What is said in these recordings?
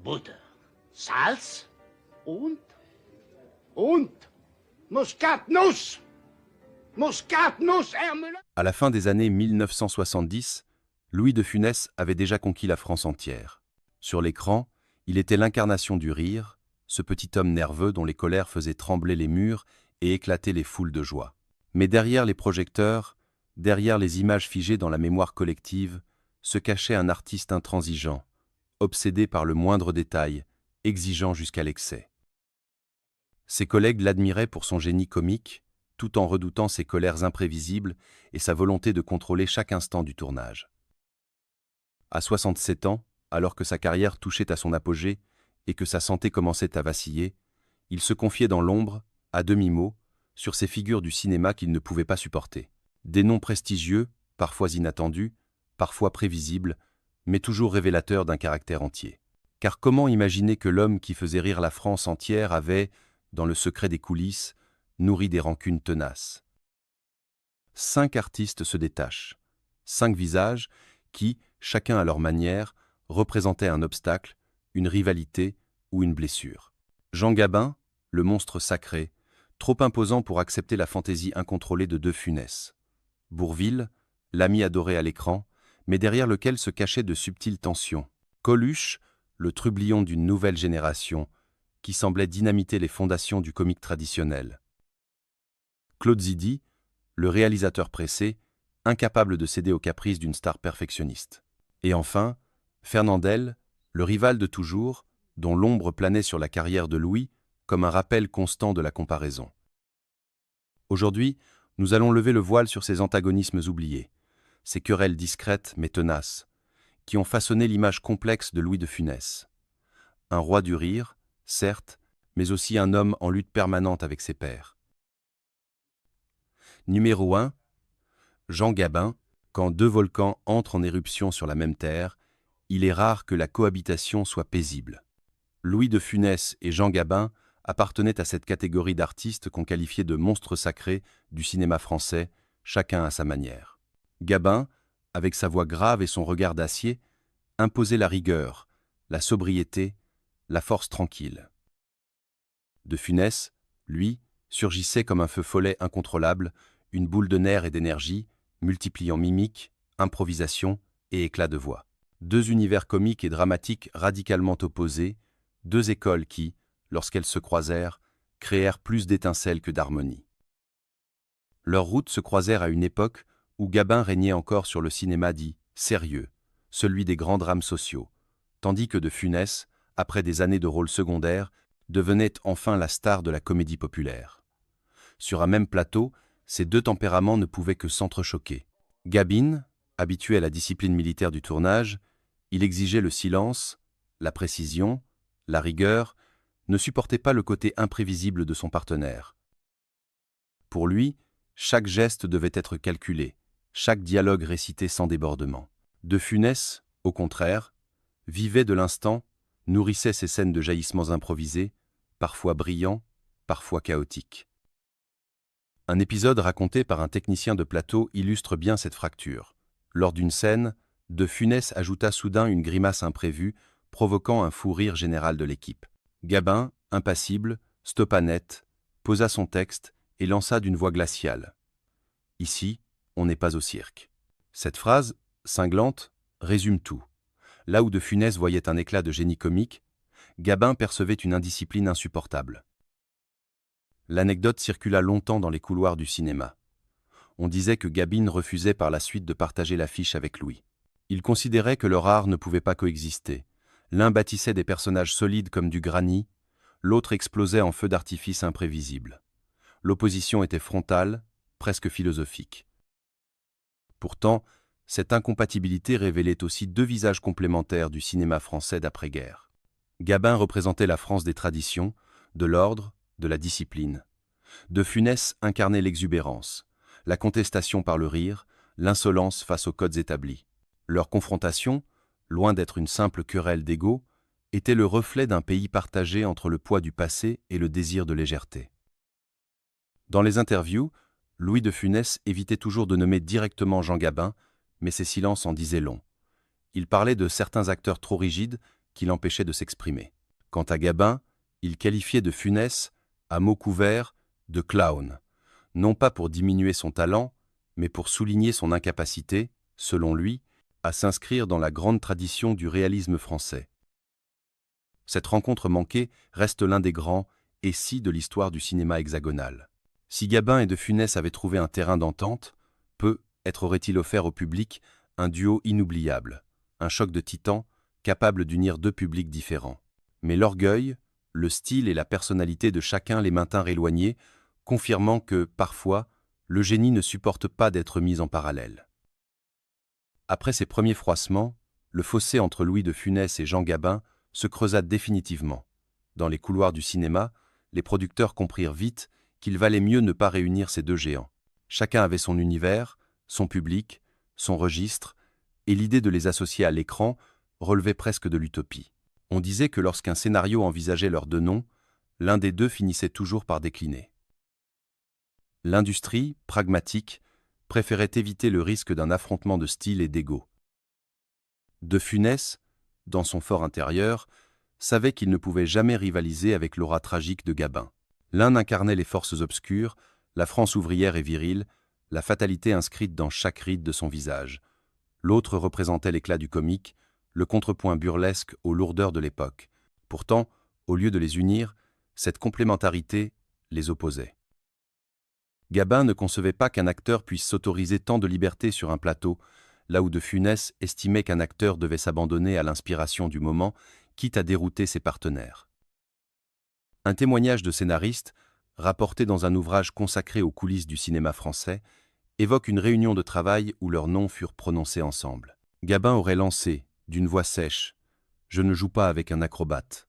Butter, Salz und Muskatnuss. Muskatnuss, Herr Müller. À la fin des années 1970, Louis de Funès avait déjà conquis la France entière. Sur l'écran, il était l'incarnation du rire, ce petit homme nerveux dont les colères faisaient trembler les murs et éclater les foules de joie. Mais derrière les projecteurs, derrière les images figées dans la mémoire collective, se cachait un artiste intransigeant, obsédé par le moindre détail, exigeant jusqu'à l'excès. Ses collègues l'admiraient pour son génie comique, tout en redoutant ses colères imprévisibles et sa volonté de contrôler chaque instant du tournage. À 67 ans, alors que sa carrière touchait à son apogée et que sa santé commençait à vaciller, il se confiait dans l'ombre, à demi-mot, sur ces figures du cinéma qu'il ne pouvait pas supporter. Des noms prestigieux, parfois inattendus, parfois prévisibles, mais toujours révélateurs d'un caractère entier. Car comment imaginer que l'homme qui faisait rire la France entière avait, dans le secret des coulisses, nourri des rancunes tenaces? 5 artistes se détachent, 5 visages qui, chacun à leur manière, représentaient un obstacle, une rivalité ou une blessure. Jean Gabin, le monstre sacré, trop imposant pour accepter la fantaisie incontrôlée de De Funès. Bourvil, l'ami adoré à l'écran, mais derrière lequel se cachaient de subtiles tensions. Coluche, le trublion d'une nouvelle génération, qui semblait dynamiter les fondations du comique traditionnel. Claude Zidi, le réalisateur pressé, incapable de céder aux caprices d'une star perfectionniste. Et enfin, Fernandel, le rival de toujours, dont l'ombre planait sur la carrière de Louis, comme un rappel constant de la comparaison. Aujourd'hui, nous allons lever le voile sur ces antagonismes oubliés, ces querelles discrètes mais tenaces, qui ont façonné l'image complexe de Louis de Funès. Un roi du rire, certes, mais aussi un homme en lutte permanente avec ses pairs. Numéro 1. Jean Gabin. Quand 2 volcans entrent en éruption sur la même terre, il est rare que la cohabitation soit paisible. Louis de Funès et Jean Gabin appartenaient à cette catégorie d'artistes qu'on qualifiait de monstres sacrés du cinéma français, chacun à sa manière. Gabin, avec sa voix grave et son regard d'acier, imposait la rigueur, la sobriété, la force tranquille. De Funès, lui, surgissait comme un feu follet incontrôlable, une boule de nerfs et d'énergie, multipliant mimiques, improvisation et éclat de voix. 2 univers comiques et dramatiques radicalement opposés, 2 écoles qui, lorsqu'elles se croisèrent, créèrent plus d'étincelles que d'harmonie. Leurs routes se croisèrent à une époque où Gabin régnait encore sur le cinéma dit « sérieux », celui des grands drames sociaux, tandis que De Funès, après des années de rôles secondaires, devenait enfin la star de la comédie populaire. Sur un même plateau, ces 2 tempéraments ne pouvaient que s'entrechoquer. Gabin, habitué à la discipline militaire du tournage, il exigeait le silence, la précision, la rigueur, ne supportait pas le côté imprévisible de son partenaire. Pour lui, chaque geste devait être calculé, chaque dialogue récité sans débordement. De Funès, au contraire, vivait de l'instant, nourrissait ses scènes de jaillissements improvisés, parfois brillants, parfois chaotiques. Un épisode raconté par un technicien de plateau illustre bien cette fracture. Lors d'une scène, De Funès ajouta soudain une grimace imprévue, provoquant un fou rire général de l'équipe. Gabin, impassible, stoppa net, posa son texte et lança d'une voix glaciale. « Ici, on n'est pas au cirque ». Cette phrase, cinglante, résume tout. Là où De Funès voyait un éclat de génie comique, Gabin percevait une indiscipline insupportable. L'anecdote circula longtemps dans les couloirs du cinéma. On disait que Gabin refusait par la suite de partager l'affiche avec Louis. Il considérait que leur art ne pouvait pas coexister. L'un bâtissait des personnages solides comme du granit, l'autre explosait en feux d'artifice imprévisibles. L'opposition était frontale, presque philosophique. Pourtant, cette incompatibilité révélait aussi 2 visages complémentaires du cinéma français d'après-guerre. Gabin représentait la France des traditions, de l'ordre, de la discipline. De Funès incarnait l'exubérance, la contestation par le rire, l'insolence face aux codes établis. Leur confrontation, loin d'être une simple querelle d'ego, était le reflet d'un pays partagé entre le poids du passé et le désir de légèreté. Dans les interviews, Louis de Funès évitait toujours de nommer directement Jean Gabin, mais ses silences en disaient long. Il parlait de certains acteurs trop rigides, qui l'empêchaient de s'exprimer. Quant à Gabin, il qualifiait de Funès, à mots couverts, de clown, non pas pour diminuer son talent, mais pour souligner son incapacité, selon lui, à s'inscrire dans la grande tradition du réalisme français. Cette rencontre manquée reste l'un des grands « et si » de l'histoire du cinéma hexagonal. Si Gabin et de Funès avaient trouvé un terrain d'entente, peut-être aurait-il offert au public un duo inoubliable, un choc de titans capable d'unir deux publics différents. Mais l'orgueil, le style et la personnalité de chacun les maintinrent éloignés, confirmant que, parfois, le génie ne supporte pas d'être mis en parallèle. Après ces premiers froissements, le fossé entre Louis de Funès et Jean Gabin se creusa définitivement. Dans les couloirs du cinéma, les producteurs comprirent vite qu'il valait mieux ne pas réunir ces deux géants. Chacun avait son univers, son public, son registre, et l'idée de les associer à l'écran relevait presque de l'utopie. On disait que lorsqu'un scénario envisageait leurs deux noms, l'un des deux finissait toujours par décliner. L'industrie, pragmatique, préférait éviter le risque d'un affrontement de style et d'ego. De Funès, dans son fort intérieur, savait qu'il ne pouvait jamais rivaliser avec l'aura tragique de Gabin. L'un incarnait les forces obscures, la France ouvrière et virile, la fatalité inscrite dans chaque ride de son visage. L'autre représentait l'éclat du comique, le contrepoint burlesque aux lourdeurs de l'époque. Pourtant, au lieu de les unir, cette complémentarité les opposait. Gabin ne concevait pas qu'un acteur puisse s'autoriser tant de liberté sur un plateau, là où de Funès estimait qu'un acteur devait s'abandonner à l'inspiration du moment, quitte à dérouter ses partenaires. Un témoignage de scénariste, rapporté dans un ouvrage consacré aux coulisses du cinéma français, évoque une réunion de travail où leurs noms furent prononcés ensemble. Gabin aurait lancé, d'une voix sèche, « Je ne joue pas avec un acrobate ».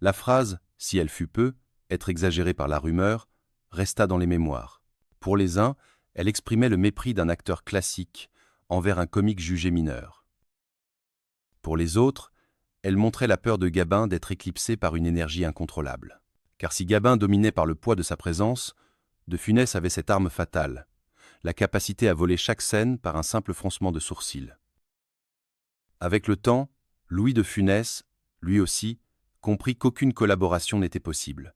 La phrase, si elle fut peu, être exagérée par la rumeur, resta dans les mémoires. Pour les uns, elle exprimait le mépris d'un acteur classique envers un comique jugé mineur. Pour les autres, elle montrait la peur de Gabin d'être éclipsé par une énergie incontrôlable. Car si Gabin dominait par le poids de sa présence, de Funès avait cette arme fatale, la capacité à voler chaque scène par un simple froncement de sourcils. Avec le temps, Louis de Funès, lui aussi, comprit qu'aucune collaboration n'était possible.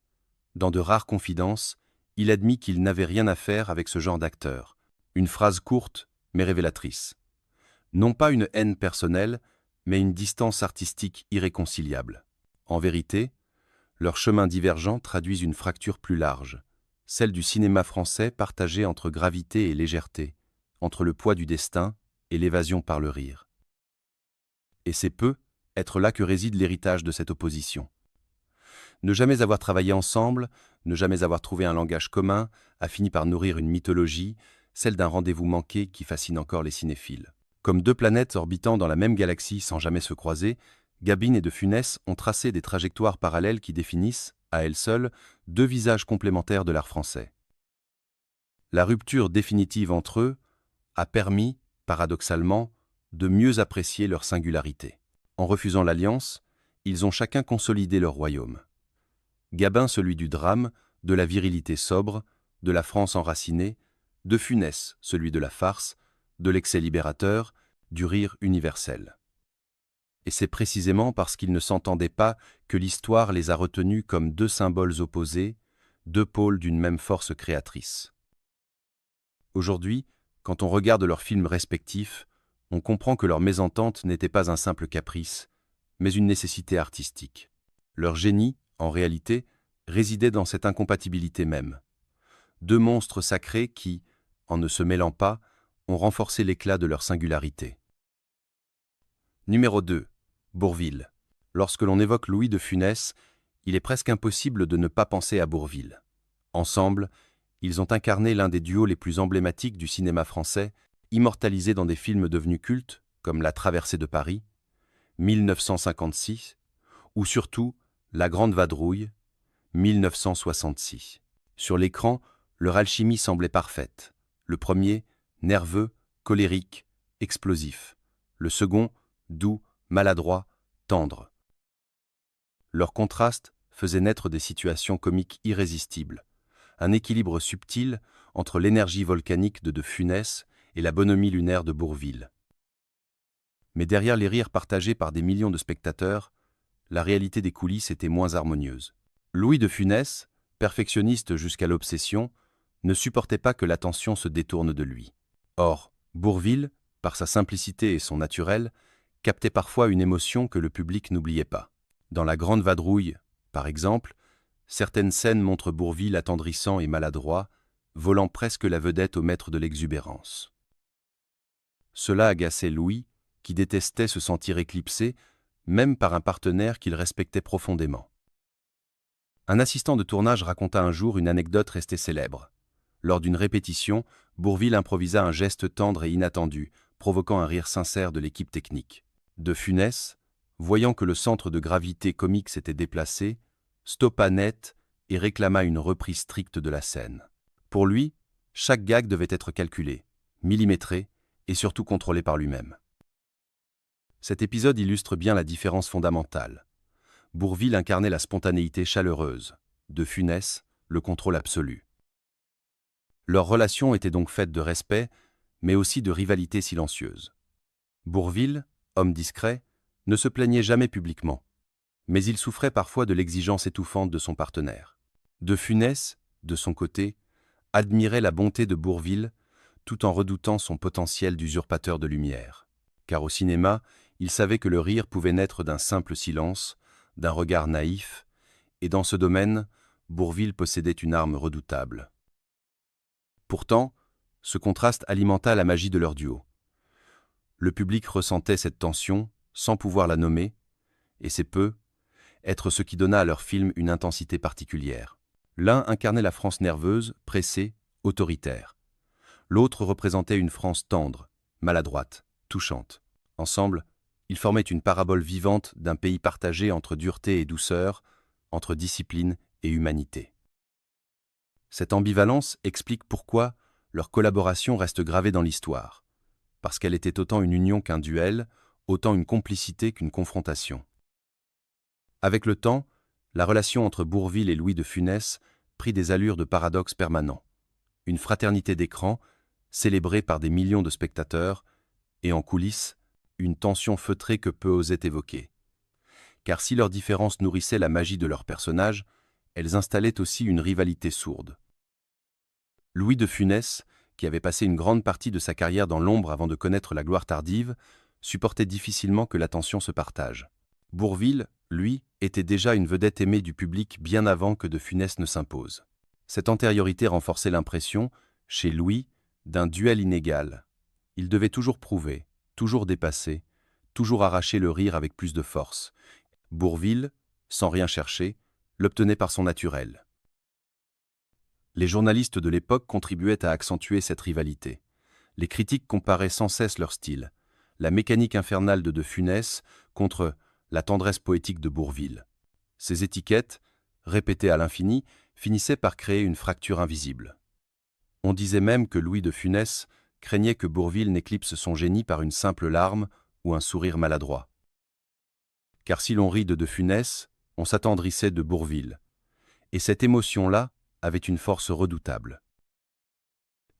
Dans de rares confidences, il admit qu'il n'avait rien à faire avec ce genre d'acteur. Une phrase courte, mais révélatrice. Non pas une haine personnelle, mais une distance artistique irréconciliable. En vérité, leurs chemins divergents traduisent une fracture plus large, celle du cinéma français partagé entre gravité et légèreté, entre le poids du destin et l'évasion par le rire. Et c'est être là que réside l'héritage de cette opposition. Ne jamais avoir travaillé ensemble, ne jamais avoir trouvé un langage commun, a fini par nourrir une mythologie, celle d'un rendez-vous manqué qui fascine encore les cinéphiles. Comme deux planètes orbitant dans la même galaxie sans jamais se croiser, Gabin et de Funès ont tracé des trajectoires parallèles qui définissent, à elles seules, deux visages complémentaires de l'art français. La rupture définitive entre eux a permis, paradoxalement, de mieux apprécier leur singularité. En refusant l'alliance, ils ont chacun consolidé leur royaume. Gabin celui du drame, de la virilité sobre, de la France enracinée, de Funès celui de la farce, de l'excès libérateur, du rire universel. Et c'est précisément parce qu'ils ne s'entendaient pas que l'histoire les a retenus comme deux symboles opposés, deux pôles d'une même force créatrice. Aujourd'hui, quand on regarde leurs films respectifs, on comprend que leur mésentente n'était pas un simple caprice, mais une nécessité artistique. Leur génie, en réalité, résidait dans cette incompatibilité même. Deux monstres sacrés qui, en ne se mêlant pas, ont renforcé l'éclat de leur singularité. Numéro 2. Bourvil. Lorsque l'on évoque Louis de Funès, il est presque impossible de ne pas penser à Bourvil. Ensemble, ils ont incarné l'un des duos les plus emblématiques du cinéma français, immortalisé dans des films devenus cultes, comme La Traversée de Paris, 1956, ou surtout La Grande Vadrouille, 1966. Sur l'écran, leur alchimie semblait parfaite. Le premier, nerveux, colérique, explosif. Le second, doux, maladroit, tendre. Leur contraste faisait naître des situations comiques irrésistibles, un équilibre subtil entre l'énergie volcanique de Funès et la bonhomie lunaire de Bourvil. Mais derrière les rires partagés par des millions de spectateurs, la réalité des coulisses était moins harmonieuse. Louis de Funès, perfectionniste jusqu'à l'obsession, ne supportait pas que l'attention se détourne de lui. Or, Bourvil, par sa simplicité et son naturel, captait parfois une émotion que le public n'oubliait pas. Dans La Grande Vadrouille, par exemple, certaines scènes montrent Bourvil attendrissant et maladroit, volant presque la vedette au maître de l'exubérance. Cela agaçait Louis, qui détestait se sentir éclipsé, même par un partenaire qu'il respectait profondément. Un assistant de tournage raconta un jour une anecdote restée célèbre. Lors d'une répétition, Bourvil improvisa un geste tendre et inattendu, provoquant un rire sincère de l'équipe technique. De Funès, voyant que le centre de gravité comique s'était déplacé, stoppa net et réclama une reprise stricte de la scène. Pour lui, chaque gag devait être calculé, millimétré et surtout contrôlé par lui-même. Cet épisode illustre bien la différence fondamentale. Bourvil incarnait la spontanéité chaleureuse, De Funès, le contrôle absolu. Leur relation était donc faite de respect, mais aussi de rivalité silencieuse. Bourvil, homme discret, ne se plaignait jamais publiquement, mais il souffrait parfois de l'exigence étouffante de son partenaire. De Funès, de son côté, admirait la bonté de Bourvil tout en redoutant son potentiel d'usurpateur de lumière. Car au cinéma, il savait que le rire pouvait naître d'un simple silence, d'un regard naïf, et dans ce domaine, Bourvil possédait une arme redoutable. Pourtant, ce contraste alimenta la magie de leur duo. Le public ressentait cette tension, sans pouvoir la nommer, et c'est peu, être ce qui donna à leur film une intensité particulière. L'un incarnait la France nerveuse, pressée, autoritaire. L'autre représentait une France tendre, maladroite, touchante. Ensemble, ils formaient une parabole vivante d'un pays partagé entre dureté et douceur, entre discipline et humanité. Cette ambivalence explique pourquoi leur collaboration reste gravée dans l'histoire, parce qu'elle était autant une union qu'un duel, autant une complicité qu'une confrontation. Avec le temps, la relation entre Bourvil et Louis de Funès prit des allures de paradoxe permanent. Une fraternité d'écran, célébrée par des millions de spectateurs, et en coulisses, une tension feutrée que peu osaient évoquer. Car si leurs différences nourrissaient la magie de leurs personnages, elles installaient aussi une rivalité sourde. Louis de Funès, qui avait passé une grande partie de sa carrière dans l'ombre avant de connaître la gloire tardive, supportait difficilement que l'attention se partage. Bourvil, lui, était déjà une vedette aimée du public bien avant que de Funès ne s'impose. Cette antériorité renforçait l'impression, chez Louis, d'un duel inégal. Il devait toujours prouver, toujours dépasser, toujours arracher le rire avec plus de force. Bourvil, sans rien chercher, l'obtenait par son naturel. Les journalistes de l'époque contribuaient à accentuer cette rivalité. Les critiques comparaient sans cesse leur style, la mécanique infernale de Funès contre la tendresse poétique de Bourvil. Ces étiquettes, répétées à l'infini, finissaient par créer une fracture invisible. On disait même que Louis de Funès craignait que Bourvil n'éclipse son génie par une simple larme ou un sourire maladroit. Car si l'on rit de Funès, on s'attendrissait de Bourvil. Et cette émotion-là avait une force redoutable.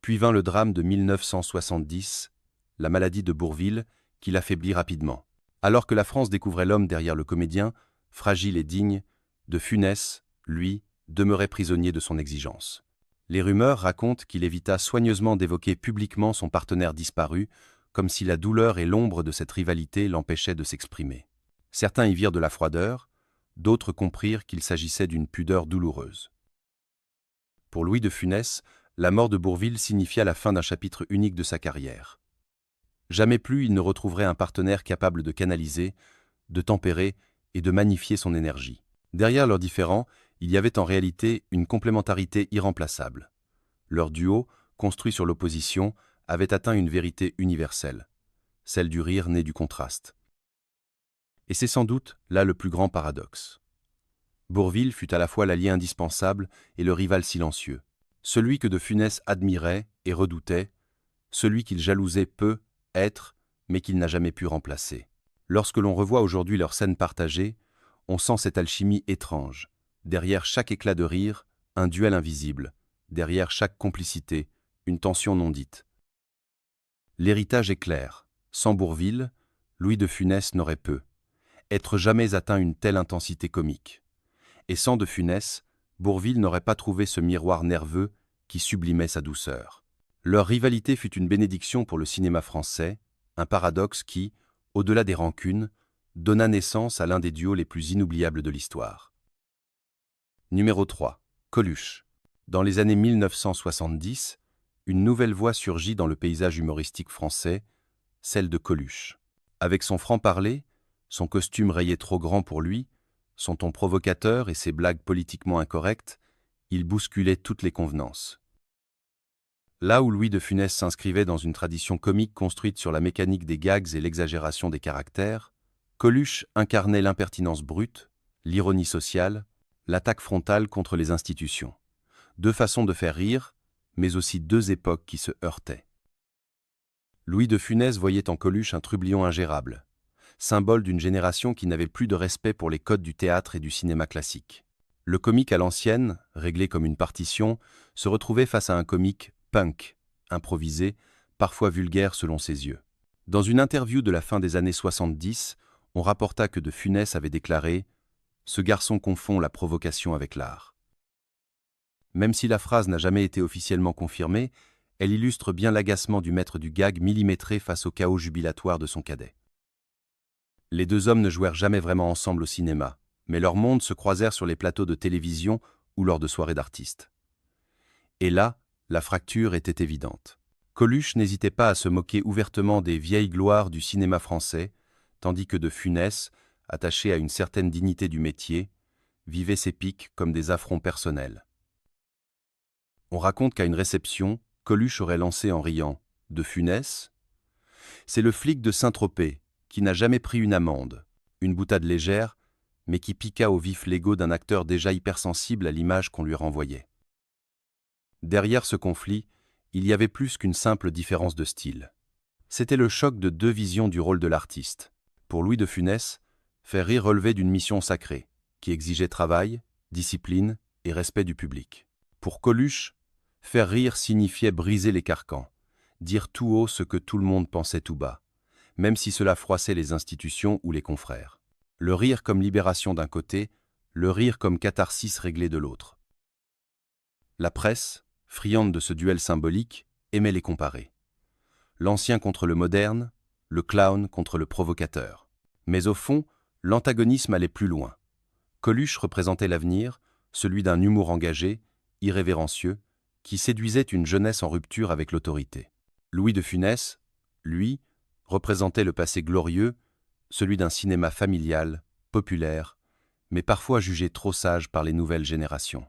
Puis vint le drame de 1970, la maladie de Bourvil, qui l'affaiblit rapidement. Alors que la France découvrait l'homme derrière le comédien, fragile et digne, de Funès, lui, demeurait prisonnier de son exigence. Les rumeurs racontent qu'il évita soigneusement d'évoquer publiquement son partenaire disparu, comme si la douleur et l'ombre de cette rivalité l'empêchaient de s'exprimer. Certains y virent de la froideur, d'autres comprirent qu'il s'agissait d'une pudeur douloureuse. Pour Louis de Funès, la mort de Bourvil signifia la fin d'un chapitre unique de sa carrière. Jamais plus il ne retrouverait un partenaire capable de canaliser, de tempérer et de magnifier son énergie. Derrière leurs différends, il y avait en réalité une complémentarité irremplaçable. Leur duo, construit sur l'opposition, avait atteint une vérité universelle, celle du rire né du contraste. Et c'est sans doute là le plus grand paradoxe. Bourvil fut à la fois l'allié indispensable et le rival silencieux, celui que de Funès admirait et redoutait, celui qu'il jalousait peu être, mais qu'il n'a jamais pu remplacer. Lorsque l'on revoit aujourd'hui leurs scènes partagées, on sent cette alchimie étrange. Derrière chaque éclat de rire, un duel invisible. Derrière chaque complicité, une tension non dite. L'héritage est clair. Sans Bourvil, Louis de Funès n'aurait peu. être jamais atteint une telle intensité comique. Et sans De Funès, Bourvil n'aurait pas trouvé ce miroir nerveux qui sublimait sa douceur. Leur rivalité fut une bénédiction pour le cinéma français, un paradoxe qui, au-delà des rancunes, donna naissance à l'un des duos les plus inoubliables de l'histoire. Numéro 3. Coluche. Dans les années 1970, une nouvelle voix surgit dans le paysage humoristique français, celle de Coluche. Avec son franc-parler, son costume rayé trop grand pour lui, son ton provocateur et ses blagues politiquement incorrectes, il bousculait toutes les convenances. Là où Louis de Funès s'inscrivait dans une tradition comique construite sur la mécanique des gags et l'exagération des caractères, Coluche incarnait l'impertinence brute, l'ironie sociale, l'attaque frontale contre les institutions. Deux façons de faire rire, mais aussi deux époques qui se heurtaient. Louis de Funès voyait en Coluche un trublion ingérable, symbole d'une génération qui n'avait plus de respect pour les codes du théâtre et du cinéma classique. Le comique à l'ancienne, réglé comme une partition, se retrouvait face à un comique punk, improvisé, parfois vulgaire selon ses yeux. Dans une interview de la fin des années 70, on rapporta que De Funès avait déclaré « Ce garçon confond la provocation avec l'art ». Même si la phrase n'a jamais été officiellement confirmée, elle illustre bien l'agacement du maître du gag millimétré face au chaos jubilatoire de son cadet. Les deux hommes ne jouèrent jamais vraiment ensemble au cinéma, mais leurs mondes se croisèrent sur les plateaux de télévision ou lors de soirées d'artistes. Et là, la fracture était évidente. Coluche n'hésitait pas à se moquer ouvertement des vieilles gloires du cinéma français, tandis que De Funès, attaché à une certaine dignité du métier, vivait ses pics comme des affronts personnels. On raconte qu'à une réception, Coluche aurait lancé en riant « De Funès ? C'est le flic de Saint-Tropez, qui n'a jamais pris une amende, une boutade légère, mais qui piqua au vif l'ego d'un acteur déjà hypersensible à l'image qu'on lui renvoyait. » Derrière ce conflit, il y avait plus qu'une simple différence de style. C'était le choc de deux visions du rôle de l'artiste. Pour Louis de Funès, faire rire relevait d'une mission sacrée, qui exigeait travail, discipline et respect du public. Pour Coluche, faire rire signifiait briser les carcans, dire tout haut ce que tout le monde pensait tout bas, même si cela froissait les institutions ou les confrères. Le rire comme libération d'un côté, le rire comme catharsis réglé de l'autre. La presse, friande de ce duel symbolique, aimait les comparer. L'ancien contre le moderne, le clown contre le provocateur. Mais au fond, l'antagonisme allait plus loin. Coluche représentait l'avenir, celui d'un humour engagé, irrévérencieux, qui séduisait une jeunesse en rupture avec l'autorité. Louis de Funès, lui, représentait le passé glorieux, celui d'un cinéma familial, populaire, mais parfois jugé trop sage par les nouvelles générations.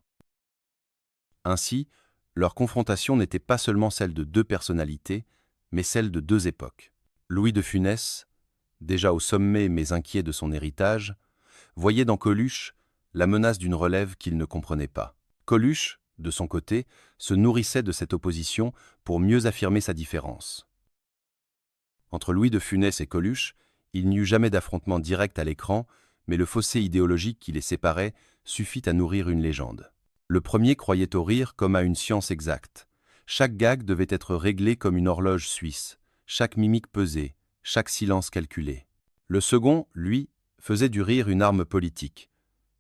Ainsi, leur confrontation n'était pas seulement celle de deux personnalités, mais celle de deux époques. Louis de Funès, déjà au sommet mais inquiet de son héritage, voyait dans Coluche la menace d'une relève qu'il ne comprenait pas. Coluche, de son côté, se nourrissait de cette opposition pour mieux affirmer sa différence. Entre Louis de Funès et Coluche, il n'y eut jamais d'affrontement direct à l'écran, mais le fossé idéologique qui les séparait suffit à nourrir une légende. Le premier croyait au rire comme à une science exacte. Chaque gag devait être réglé comme une horloge suisse, chaque mimique pesée, chaque silence calculé. Le second, lui, faisait du rire une arme politique,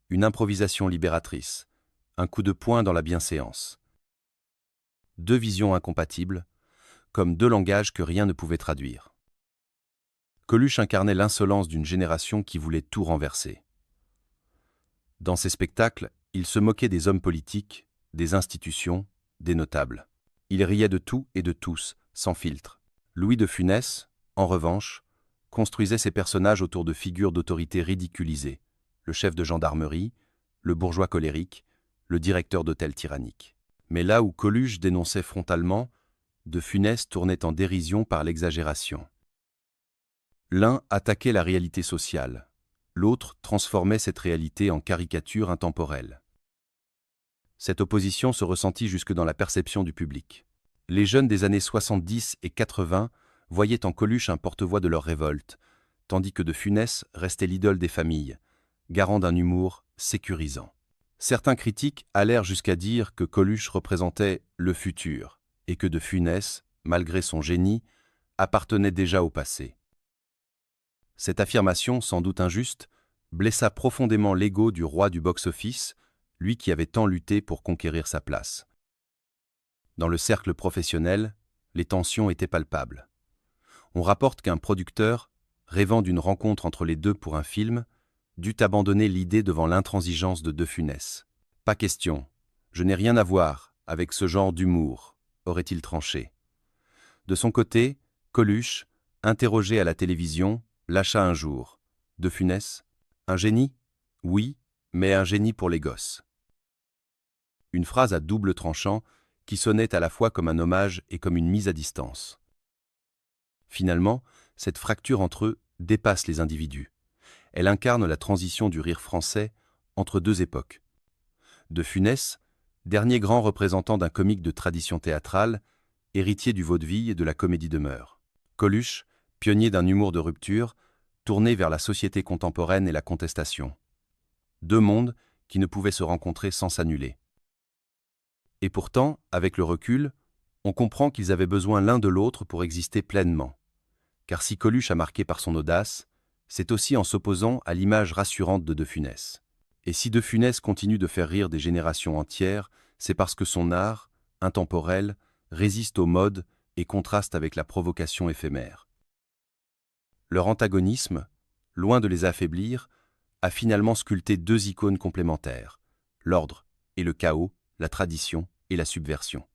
une improvisation libératrice, un coup de poing dans la bienséance. Deux visions incompatibles, comme deux langages que rien ne pouvait traduire. Coluche incarnait l'insolence d'une génération qui voulait tout renverser. Dans ses spectacles, il se moquait des hommes politiques, des institutions, des notables. Il riait de tout et de tous, sans filtre. Louis de Funès, en revanche, construisait ses personnages autour de figures d'autorité ridiculisées, le chef de gendarmerie, le bourgeois colérique, le directeur d'hôtel tyrannique. Mais là où Coluche dénonçait frontalement, De Funès tournait en dérision par l'exagération. L'un attaquait la réalité sociale, l'autre transformait cette réalité en caricature intemporelle. Cette opposition se ressentit jusque dans la perception du public. Les jeunes des années 70 et 80 voyaient en Coluche un porte-voix de leur révolte, tandis que De Funès restait l'idole des familles, garant d'un humour sécurisant. Certains critiques allèrent jusqu'à dire que Coluche représentait le futur et que De Funès, malgré son génie, appartenait déjà au passé. Cette affirmation, sans doute injuste, blessa profondément l'ego du roi du box-office, lui qui avait tant lutté pour conquérir sa place. Dans le cercle professionnel, les tensions étaient palpables. On rapporte qu'un producteur, rêvant d'une rencontre entre les deux pour un film, dut abandonner l'idée devant l'intransigeance de De Funès. « Pas question, je n'ai rien à voir avec ce genre d'humour », aurait-il tranché. De son côté, Coluche, interrogé à la télévision, lâcha un jour. De Funès, un génie? Oui, mais un génie pour les gosses. Une phrase à double tranchant qui sonnait à la fois comme un hommage et comme une mise à distance. Finalement, cette fracture entre eux dépasse les individus. Elle incarne la transition du rire français entre deux époques. De Funès, dernier grand représentant d'un comique de tradition théâtrale, héritier du vaudeville et de la comédie de mœurs. Coluche, pionnier d'un humour de rupture, tourné vers la société contemporaine et la contestation. Deux mondes qui ne pouvaient se rencontrer sans s'annuler. Et pourtant, avec le recul, on comprend qu'ils avaient besoin l'un de l'autre pour exister pleinement. Car si Coluche a marqué par son audace, c'est aussi en s'opposant à l'image rassurante de Funès. Et si De Funès continue de faire rire des générations entières, c'est parce que son art, intemporel, résiste aux modes et contraste avec la provocation éphémère. Leur antagonisme, loin de les affaiblir, a finalement sculpté deux icônes complémentaires, l'ordre et le chaos, la tradition et la subversion.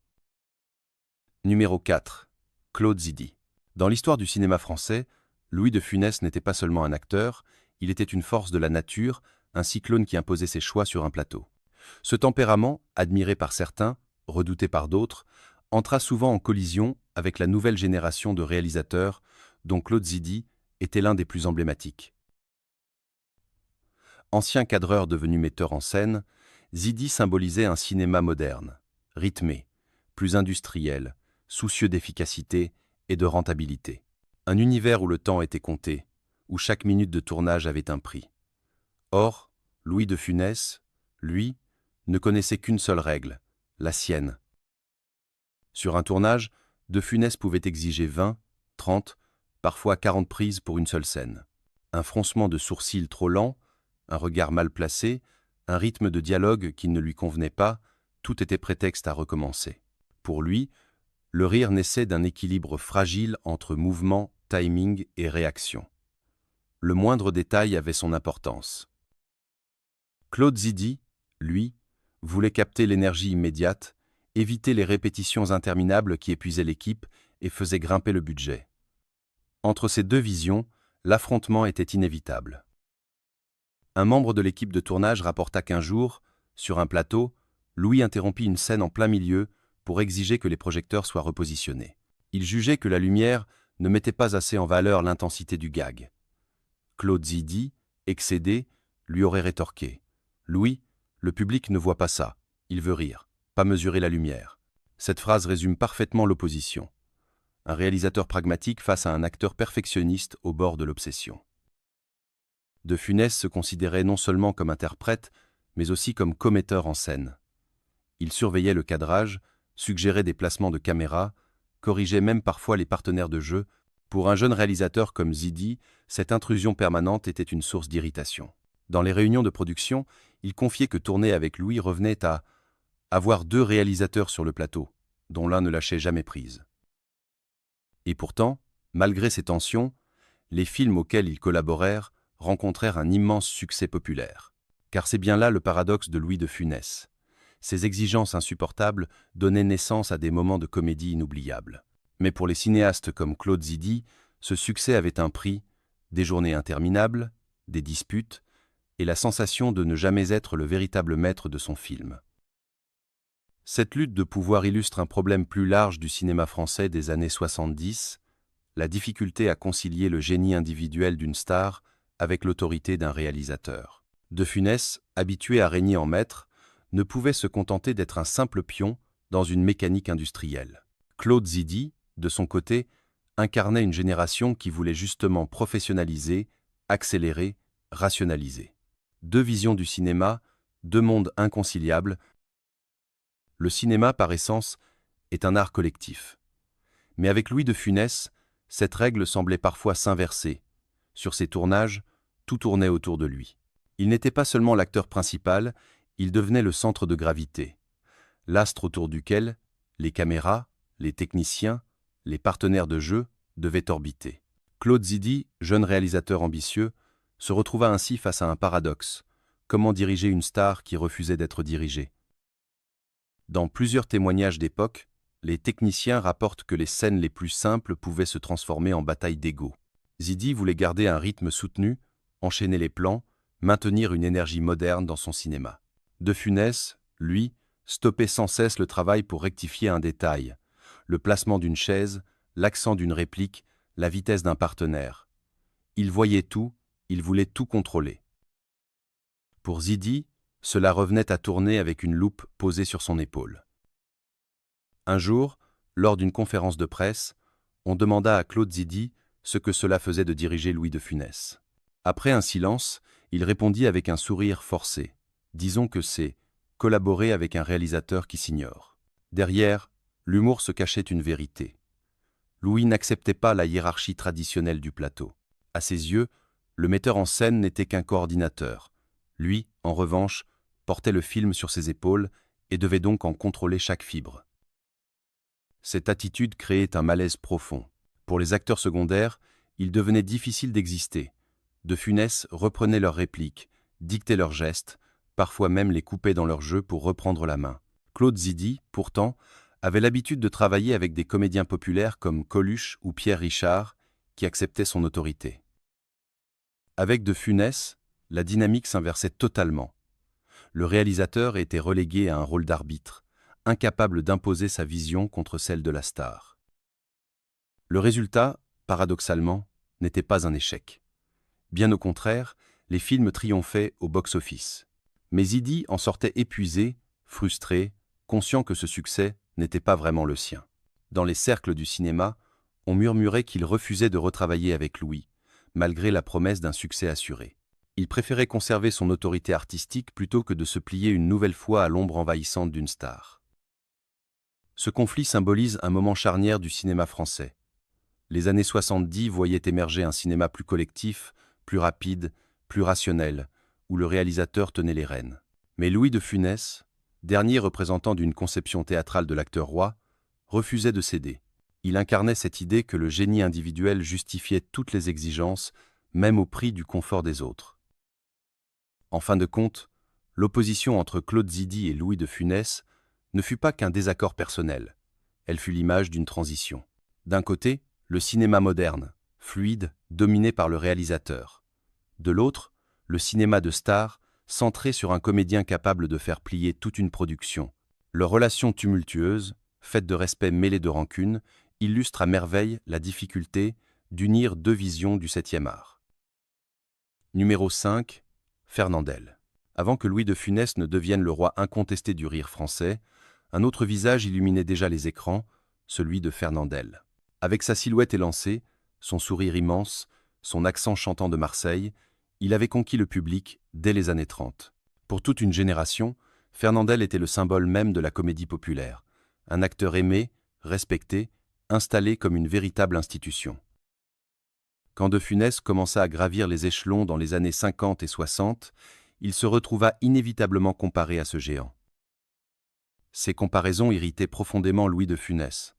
Numéro 4. Claude Zidi. Dans l'histoire du cinéma français, Louis de Funès n'était pas seulement un acteur, il était une force de la nature, un cyclone qui imposait ses choix sur un plateau. Ce tempérament, admiré par certains, redouté par d'autres, entra souvent en collision avec la nouvelle génération de réalisateurs dont Claude Zidi était l'un des plus emblématiques. Ancien cadreur devenu metteur en scène, Zidi symbolisait un cinéma moderne, rythmé, plus industriel, soucieux d'efficacité et de rentabilité. Un univers où le temps était compté, où chaque minute de tournage avait un prix. Or, Louis de Funès, lui, ne connaissait qu'une seule règle, la sienne. Sur un tournage, De Funès pouvait exiger 20, 30, parfois 40 prises pour une seule scène. Un froncement de sourcils trop lent, un regard mal placé, un rythme de dialogue qui ne lui convenait pas, tout était prétexte à recommencer. Pour lui, le rire naissait d'un équilibre fragile entre mouvement, timing et réaction. Le moindre détail avait son importance. Claude Zidi, lui, voulait capter l'énergie immédiate, éviter les répétitions interminables qui épuisaient l'équipe et faisaient grimper le budget. Entre ces deux visions, l'affrontement était inévitable. Un membre de l'équipe de tournage rapporta qu'un jour, sur un plateau, Louis interrompit une scène en plein milieu pour exiger que les projecteurs soient repositionnés. Il jugeait que la lumière ne mettait pas assez en valeur l'intensité du gag. Claude Zidi, excédé, lui aurait rétorqué « Louis, le public ne voit pas ça, il veut rire, pas mesurer la lumière ». Cette phrase résume parfaitement l'opposition. Un réalisateur pragmatique face à un acteur perfectionniste au bord de l'obsession. De Funès se considérait non seulement comme interprète, mais aussi comme commetteur en scène. Il surveillait le cadrage, suggérait des placements de caméra, corrigeait même parfois les partenaires de jeu. Pour un jeune réalisateur comme Zidi, cette intrusion permanente était une source d'irritation. Dans les réunions de production, il confiait que tourner avec Louis revenait à avoir deux réalisateurs sur le plateau, dont l'un ne lâchait jamais prise. Et pourtant, malgré ces tensions, les films auxquels ils collaborèrent rencontrèrent un immense succès populaire. Car c'est bien là le paradoxe de Louis de Funès. Ses exigences insupportables donnaient naissance à des moments de comédie inoubliables. Mais pour les cinéastes comme Claude Zidi, ce succès avait un prix, des journées interminables, des disputes, et la sensation de ne jamais être le véritable maître de son film. Cette lutte de pouvoir illustre un problème plus large du cinéma français des années 70, la difficulté à concilier le génie individuel d'une star avec l'autorité d'un réalisateur. De Funès, habitué à régner en maître, ne pouvait se contenter d'être un simple pion dans une mécanique industrielle. Claude Zidi, de son côté, incarnait une génération qui voulait justement professionnaliser, accélérer, rationaliser. Deux visions du cinéma, deux mondes inconciliables. Le cinéma, par essence, est un art collectif. Mais avec Louis de Funès, cette règle semblait parfois s'inverser. Sur ses tournages, tout tournait autour de lui. Il n'était pas seulement l'acteur principal, il devenait le centre de gravité, l'astre autour duquel les caméras, les techniciens, les partenaires de jeu devaient orbiter. Claude Zidi, jeune réalisateur ambitieux, se retrouva ainsi face à un paradoxe. Comment diriger une star qui refusait d'être dirigée? Dans plusieurs témoignages d'époque, les techniciens rapportent que les scènes les plus simples pouvaient se transformer en bataille d'ego. Zidi voulait garder un rythme soutenu, enchaîner les plans, maintenir une énergie moderne dans son cinéma. De Funès, lui, stoppait sans cesse le travail pour rectifier un détail, le placement d'une chaise, l'accent d'une réplique, la vitesse d'un partenaire. Il voyait tout, il voulait tout contrôler. Pour Zidi, cela revenait à tourner avec une loupe posée sur son épaule. Un jour, lors d'une conférence de presse, on demanda à Claude Zidi ce que cela faisait de diriger Louis de Funès. Après un silence, il répondit avec un sourire forcé. Disons que c'est collaborer avec un réalisateur qui s'ignore. Derrière, l'humour se cachait une vérité. Louis n'acceptait pas la hiérarchie traditionnelle du plateau. À ses yeux, le metteur en scène n'était qu'un coordinateur. Lui, en revanche, portait le film sur ses épaules et devait donc en contrôler chaque fibre. Cette attitude créait un malaise profond. Pour les acteurs secondaires, il devenait difficile d'exister. De Funès reprenait leurs répliques, dictait leurs gestes, parfois même les coupait dans leur jeu pour reprendre la main. Claude Zidi, pourtant, avait l'habitude de travailler avec des comédiens populaires comme Coluche ou Pierre Richard, qui acceptaient son autorité. Avec De Funès, la dynamique s'inversait totalement. Le réalisateur était relégué à un rôle d'arbitre, incapable d'imposer sa vision contre celle de la star. Le résultat, paradoxalement, n'était pas un échec. Bien au contraire, les films triomphaient au box-office. Mais Zidi en sortait épuisé, frustré, conscient que ce succès n'était pas vraiment le sien. Dans les cercles du cinéma, on murmurait qu'il refusait de retravailler avec Louis, malgré la promesse d'un succès assuré. Il préférait conserver son autorité artistique plutôt que de se plier une nouvelle fois à l'ombre envahissante d'une star. Ce conflit symbolise un moment charnière du cinéma français. Les années 70 voyaient émerger un cinéma plus collectif, plus rapide, plus rationnel, où le réalisateur tenait les rênes. Mais Louis de Funès, dernier représentant d'une conception théâtrale de l'acteur roi, refusait de céder. Il incarnait cette idée que le génie individuel justifiait toutes les exigences, même au prix du confort des autres. En fin de compte, l'opposition entre Claude Zidi et Louis de Funès ne fut pas qu'un désaccord personnel, elle fut l'image d'une transition. D'un côté, le cinéma moderne, fluide, dominé par le réalisateur. De l'autre, le cinéma de star, centré sur un comédien capable de faire plier toute une production. Leur relation tumultueuse, faite de respect mêlé de rancune, illustre à merveille la difficulté d'unir deux visions du 7e art. Numéro 5. Fernandel. Avant que Louis de Funès ne devienne le roi incontesté du rire français, un autre visage illuminait déjà les écrans, celui de Fernandel. Avec sa silhouette élancée, son sourire immense, son accent chantant de Marseille, il avait conquis le public dès les années 30. Pour toute une génération, Fernandel était le symbole même de la comédie populaire, un acteur aimé, respecté, installé comme une véritable institution. Quand De Funès commença à gravir les échelons dans les années 50 et 60, il se retrouva inévitablement comparé à ce géant. Ces comparaisons irritaient profondément Louis de Funès.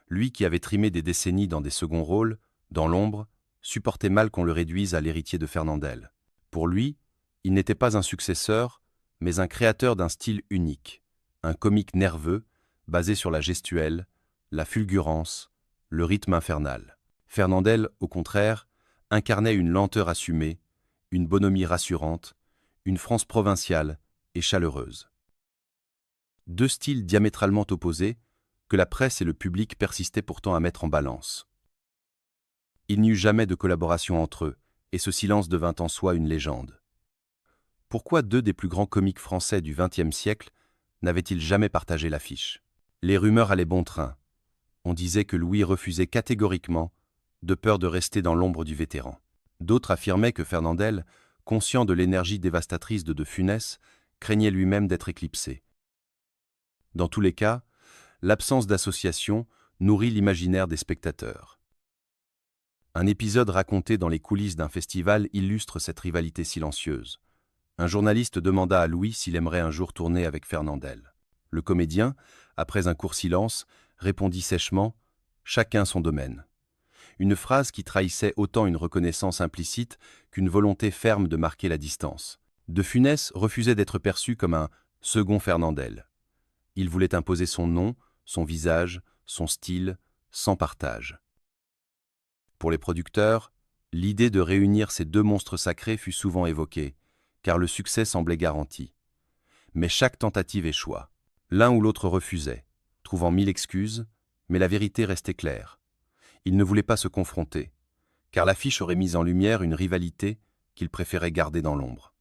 Lui qui avait trimé des décennies dans des seconds rôles, dans l'ombre, supportait mal qu'on le réduise à l'héritier de Fernandel. Pour lui, il n'était pas un successeur, mais un créateur d'un style unique, un comique nerveux, basé sur la gestuelle, la fulgurance, le rythme infernal. Fernandel, au contraire, incarnait une lenteur assumée, une bonhomie rassurante, une France provinciale et chaleureuse. Deux styles diamétralement opposés, que la presse et le public persistaient pourtant à mettre en balance. Il n'y eut jamais de collaboration entre eux, et ce silence devint en soi une légende. Pourquoi deux des plus grands comiques français du XXe siècle n'avaient-ils jamais partagé l'affiche? Les rumeurs allaient bon train. On disait que Louis refusait catégoriquement, de peur de rester dans l'ombre du vétéran. D'autres affirmaient que Fernandel, conscient de l'énergie dévastatrice de Funès, craignait lui-même d'être éclipsé. Dans tous les cas, l'absence d'association nourrit l'imaginaire des spectateurs. Un épisode raconté dans les coulisses d'un festival illustre cette rivalité silencieuse. Un journaliste demanda à Louis s'il aimerait un jour tourner avec Fernandel. Le comédien, après un court silence, répondit sèchement « Chacun son domaine ». Une phrase qui trahissait autant une reconnaissance implicite qu'une volonté ferme de marquer la distance. De Funès refusait d'être perçu comme un second Fernandel. Il voulait imposer son nom, son visage, son style, sans partage. Pour les producteurs, l'idée de réunir ces deux monstres sacrés fut souvent évoquée, car le succès semblait garanti. Mais chaque tentative échoua. L'un ou l'autre refusait, trouvant mille excuses, mais la vérité restait claire. Ils ne voulaient pas se confronter, car l'affiche aurait mis en lumière une rivalité qu'ils préféraient garder dans l'ombre.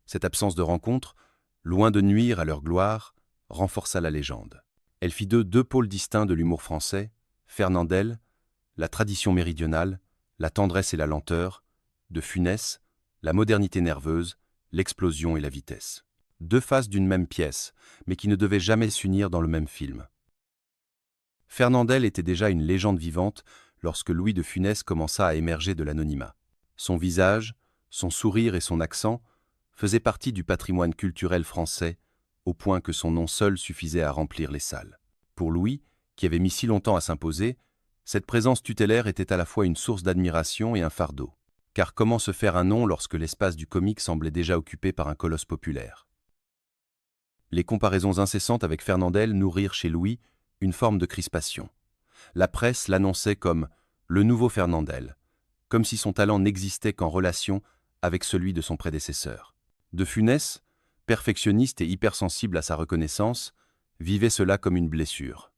Cette absence de rencontre, loin de nuire à leur gloire, renforça la légende. Elle fit d'eux deux pôles distincts de l'humour français, Fernandel, la tradition méridionale, la tendresse et la lenteur, de Funès, la modernité nerveuse, l'explosion et la vitesse. Deux faces d'une même pièce, mais qui ne devaient jamais s'unir dans le même film. Fernandel était déjà une légende vivante lorsque Louis de Funès commença à émerger de l'anonymat. Son visage, son sourire et son accent faisaient partie du patrimoine culturel français, au point que son nom seul suffisait à remplir les salles. Pour Louis, qui avait mis si longtemps à s'imposer, cette présence tutélaire était à la fois une source d'admiration et un fardeau. Car comment se faire un nom lorsque l'espace du comique semblait déjà occupé par un colosse populaire? Les comparaisons incessantes avec Fernandel nourrirent chez Louis une forme de crispation. La presse l'annonçait comme « le nouveau Fernandel », comme si son talent n'existait qu'en relation avec celui de son prédécesseur. De Funès, perfectionniste et hypersensible à sa reconnaissance, vivait cela comme une blessure.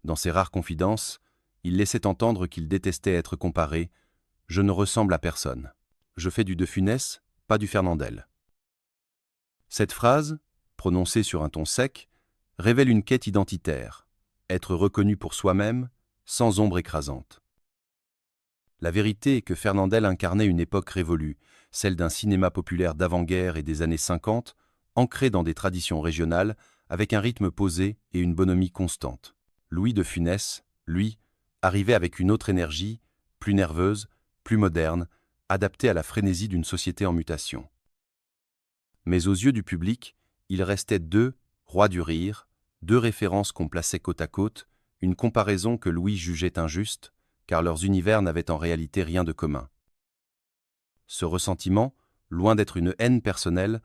Dans ses rares confidences, il laissait entendre qu'il détestait être comparé « je ne ressemble à personne. Je fais du De Funès, pas du Fernandel ». Cette phrase, prononcée sur un ton sec, révèle une quête identitaire, être reconnu pour soi-même, sans ombre écrasante. La vérité est que Fernandel incarnait une époque révolue, celle d'un cinéma populaire d'avant-guerre et des années 50, ancré dans des traditions régionales, avec un rythme posé et une bonhomie constante. Louis de Funès, lui, arrivait avec une autre énergie, plus nerveuse, plus moderne, adaptée à la frénésie d'une société en mutation. Mais aux yeux du public, il restait deux rois du rire, deux références qu'on plaçait côte à côte, une comparaison que Louis jugeait injuste, car leurs univers n'avaient en réalité rien de commun. Ce ressentiment, loin d'être une haine personnelle,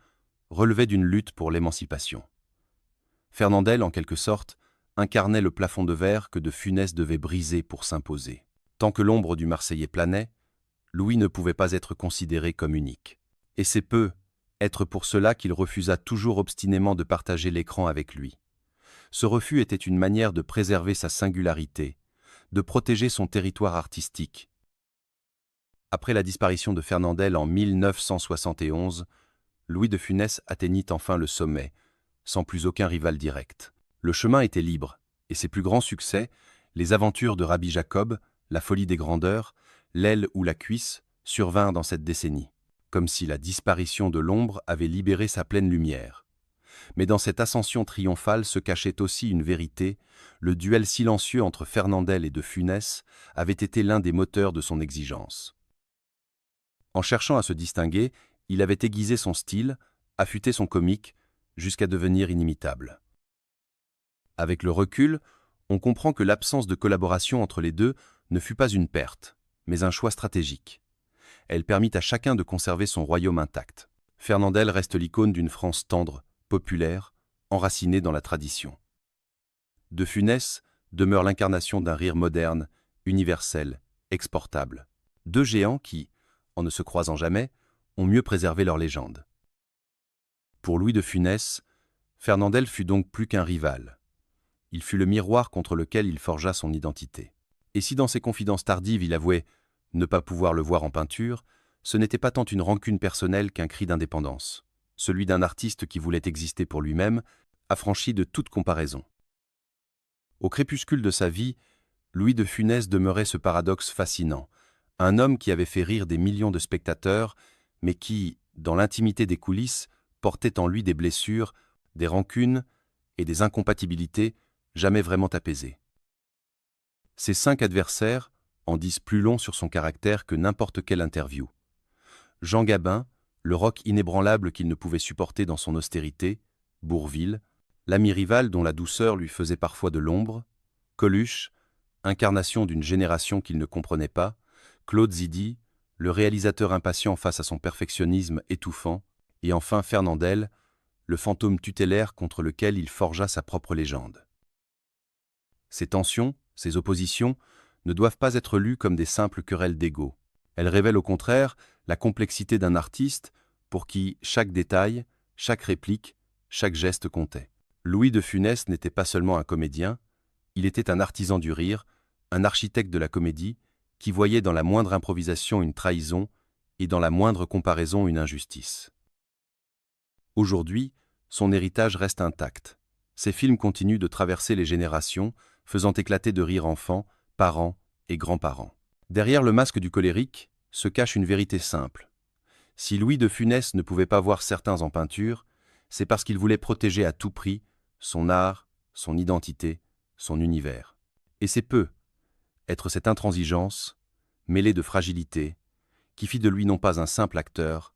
relevait d'une lutte pour l'émancipation. Fernandel, en quelque sorte, incarnait le plafond de verre que De Funès devait briser pour s'imposer. Tant que l'ombre du Marseillais planait, Louis ne pouvait pas être considéré comme unique. Et c'est peu être pour cela qu'il refusa toujours obstinément de partager l'écran avec lui. Ce refus était une manière de préserver sa singularité, de protéger son territoire artistique. Après la disparition de Fernandel en 1971, Louis de Funès atteignit enfin le sommet, sans plus aucun rival direct. Le chemin était libre, et ses plus grands succès, les aventures de Rabbi Jacob, la folie des grandeurs, l'aile ou la cuisse, survinrent dans cette décennie, comme si la disparition de l'ombre avait libéré sa pleine lumière. Mais dans cette ascension triomphale se cachait aussi une vérité, le duel silencieux entre Fernandel et De Funès avait été l'un des moteurs de son exigence. En cherchant à se distinguer, il avait aiguisé son style, affûté son comique, jusqu'à devenir inimitable. Avec le recul, on comprend que l'absence de collaboration entre les deux ne fut pas une perte, mais un choix stratégique. Elle permit à chacun de conserver son royaume intact. Fernandel reste l'icône d'une France tendre, populaire, enracinée dans la tradition. De Funès demeure l'incarnation d'un rire moderne, universel, exportable. Deux géants qui, en ne se croisant jamais, ont mieux préservé leur légende. Pour Louis de Funès, Fernandel fut donc plus qu'un rival. Il fut le miroir contre lequel il forgea son identité. Et si dans ses confidences tardives il avouait ne pas pouvoir le voir en peinture, ce n'était pas tant une rancune personnelle qu'un cri d'indépendance, celui d'un artiste qui voulait exister pour lui-même, affranchi de toute comparaison. Au crépuscule de sa vie, Louis de Funès demeurait ce paradoxe fascinant, un homme qui avait fait rire des millions de spectateurs, mais qui, dans l'intimité des coulisses, portait en lui des blessures, des rancunes et des incompatibilités jamais vraiment apaisées. Ses 5 adversaires en disent plus long sur son caractère que n'importe quelle interview. Jean Gabin, le roc inébranlable qu'il ne pouvait supporter dans son austérité, Bourvil, l'ami rival dont la douceur lui faisait parfois de l'ombre, Coluche, incarnation d'une génération qu'il ne comprenait pas, Claude Zidi, le réalisateur impatient face à son perfectionnisme étouffant, et enfin Fernandel, le fantôme tutélaire contre lequel il forgea sa propre légende. Ces tensions, ces oppositions, ne doivent pas être lues comme des simples querelles d'ego. Elles révèlent au contraire la complexité d'un artiste pour qui chaque détail, chaque réplique, chaque geste comptait. Louis de Funès n'était pas seulement un comédien, il était un artisan du rire, un architecte de la comédie, qui voyait dans la moindre improvisation une trahison et dans la moindre comparaison une injustice. Aujourd'hui, son héritage reste intact. Ses films continuent de traverser les générations, faisant éclater de rire enfants, parents et grands-parents. Derrière le masque du colérique se cache une vérité simple. Si Louis de Funès ne pouvait pas voir certains en peinture, c'est parce qu'il voulait protéger à tout prix son art, son identité, son univers. Et c'est peu, être cette intransigeance, mêlée de fragilité, qui fit de lui non pas un simple acteur,